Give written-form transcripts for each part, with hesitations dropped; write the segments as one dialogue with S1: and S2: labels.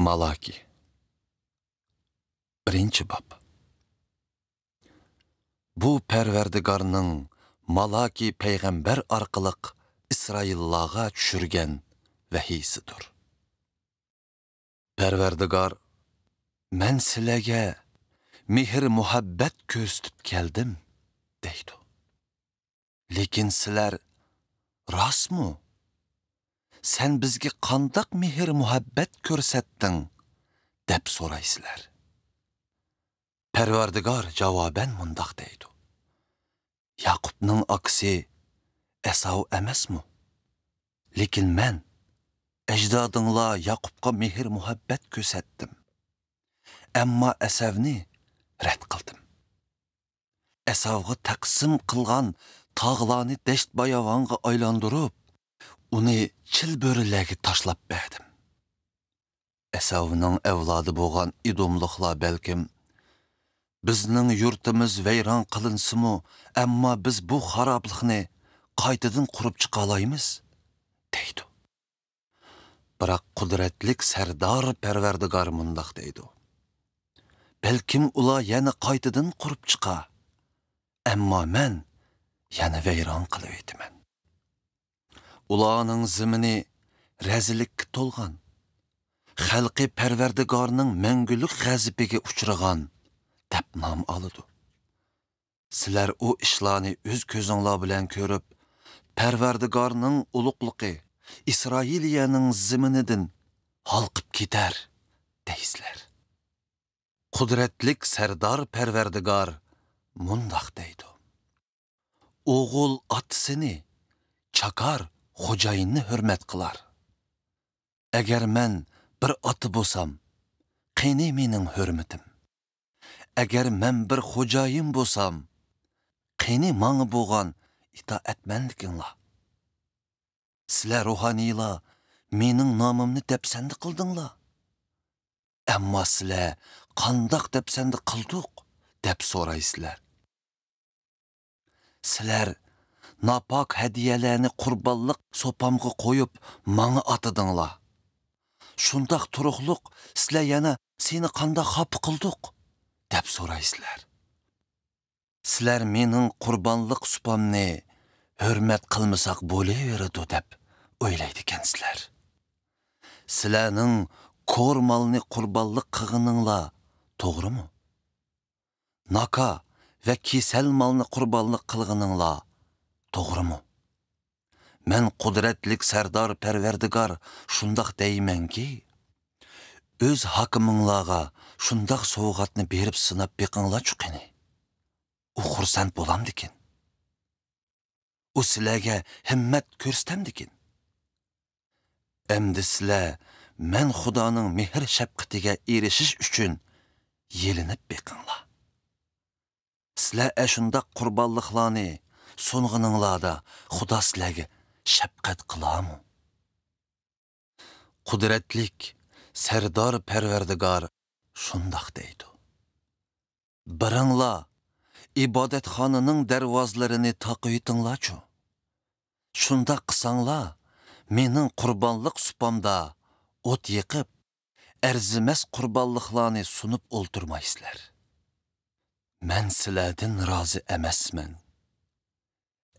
S1: Malaki 1-bab. Bu Pərverdigarның Malaki peyğəmbər arqılıq İsraillığa düşürgən vəhiysidir. Pərverdigar, mən siləgə mehr muhabbət köstüb gəldim, deydi. Lekin silər, rasmı? Sən bizgi qandaq mehr muhabbət körsətdin, deb soraysılar. Pərverdigar cavabən mundaq deydi. Yaqubның aksi Əsav əməsmi? Lekin mən əcdadınla Yaqubqa mehr muhabbət körsətdim. Əmma Əsavni rədd qıldım. Əsavğı təqsim qılğan tağlarını dəşt bayavanğa aylandırıb, onu çil börüləgi taşlap bərdim. Əsavның əvladı boğan idomluqla bəlkim, bizning yurtimiz vayron qilinsimi, ammo biz bu xaroblikni qaytadan qurib chiqalaymiz, deydi. Biroq qudratlik sardor Pərverdigar mundaq deydi. Belkim ular yana qaytadan qurib chiqa, ammo men yana vayron qilib etaman. Ularning zimini razillikka to'lgan, xalqi Pərverdigarning mangulik g'azibiga uchragan deb nom oladi. Sizlar o ishlarni o'z ko'zinglar bilan ko'rib, Pərverdigarning uluqligi İsrailiyaning ziminidan halqib ketar deysizlar. Qudratlik sardor Pərverdigar mundaq deydi. O'g'il otasini, chakar xo'jayinni hurmat qilar. Agar men bir ota bo'lsam, qani mening hurmatim. Agar men bir xo'jayin bo'lsam, qani menga bo'lgan itoatmanliginglar. Sizlar ruhaniylar mening nomimni depsandi qildinglar. Ammo sizlar qandoq depsandi qildik deb so'raysizlar. Sizlar napok hadiyalarni qurbonlik sopamga qo'yib menga atadinglar. Shundoq turuqliq sizlar yana seni qandoq xafa qildik deb so'raysizlar. Sizlar mening qurbonlik supamni hurmat qilmasak bo'laveradi deb o'ylaydi ekansizlar. Sizlarning ko'rmalni qurbonlik qilganinglar to'g'rimi? Naka va kesal malni qurbonlik qilganinglar to'g'rimi? Men qudratlik sardor Pərverdigar shundoq deymanki, o'z hokiminglarga shundoq sovg'atni berib sinab beqinglar chuqini. U xursand bo'lamdikin. U sizlarga himmat ko'rsatamdikin. Endi sizlar men Xudoning mehr shafqatiga erishish uchun yelinib beqinglar. Sizlar shundoq qurbonliklarni so'ng'ininglarda Xudo sizlarga shafqat qilarmi? Qudratlik sardor Pərverdigar shundoq deydi. Biringlar ibodatxonaning darvozalarini taqiytinglarchu. Shundoq qilsanglar, mening qurbonlik supamda o't yiqib, arzimas qurbonliklarni sunib o'ltirmaysizlar. Men sizlardan rozi emasman.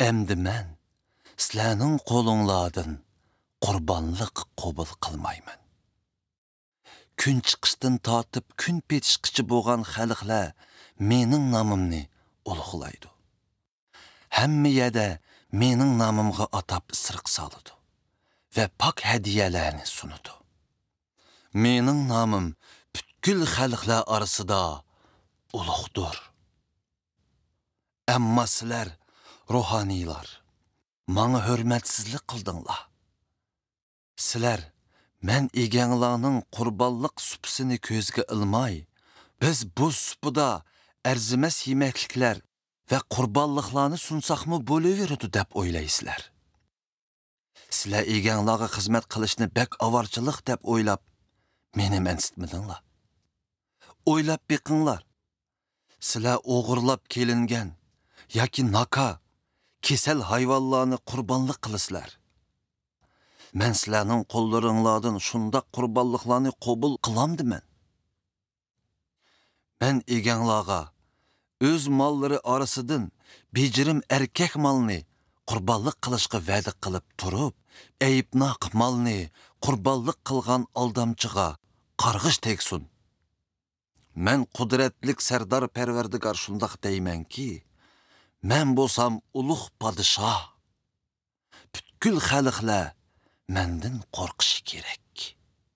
S1: Endi men sizlarning qo'linglardan qurbonlik qabul qilmayman. Kun chiqishdan tortib kun petishqichi bo'lgan xalqlar mening nomimni ulug'laydi. Hamma yerda mening nomimga atab isriq soladi va pok hadiyalarni sunadi. Mening nomim butkul xalqlar orasida ulug'dir. Ammo sizlar ruhaniylar menga hurmatsizlik qildinglar. Sizlar men eganglarning qurbonlik supisini ko'zga ilmay, biz bu supida arzimas yemakliklar va qurbonliklarni sunsaqmi bo'laveradi deb o'ylaysizlar. Sizlar eganglarga xizmat qilishni bek avorchilik deb o'ylab, meni mansitmadinglar. O'ylab beqinglar. Sizlar o'g'irlab kelingan yoki naka, kesal hayvonlarni qurbonlik qilasizlar. Men sizlarning qo'llaringlardan shundaq qurbonliklarni qabul qilamdiman. Men eganglarga o'z mollari orasidan bejirim erkak molni qurbonlik qilishga va'da qilib turib, ayibnoq molni qurbonlik qilgan aldamchiga qarg'ish tegsin. Men qudratlik sardor Parvardigor shundaq deymanki, men bo'lsam ulug' podshoh. Butkul xalqlar mendan qo'rqishi kerak.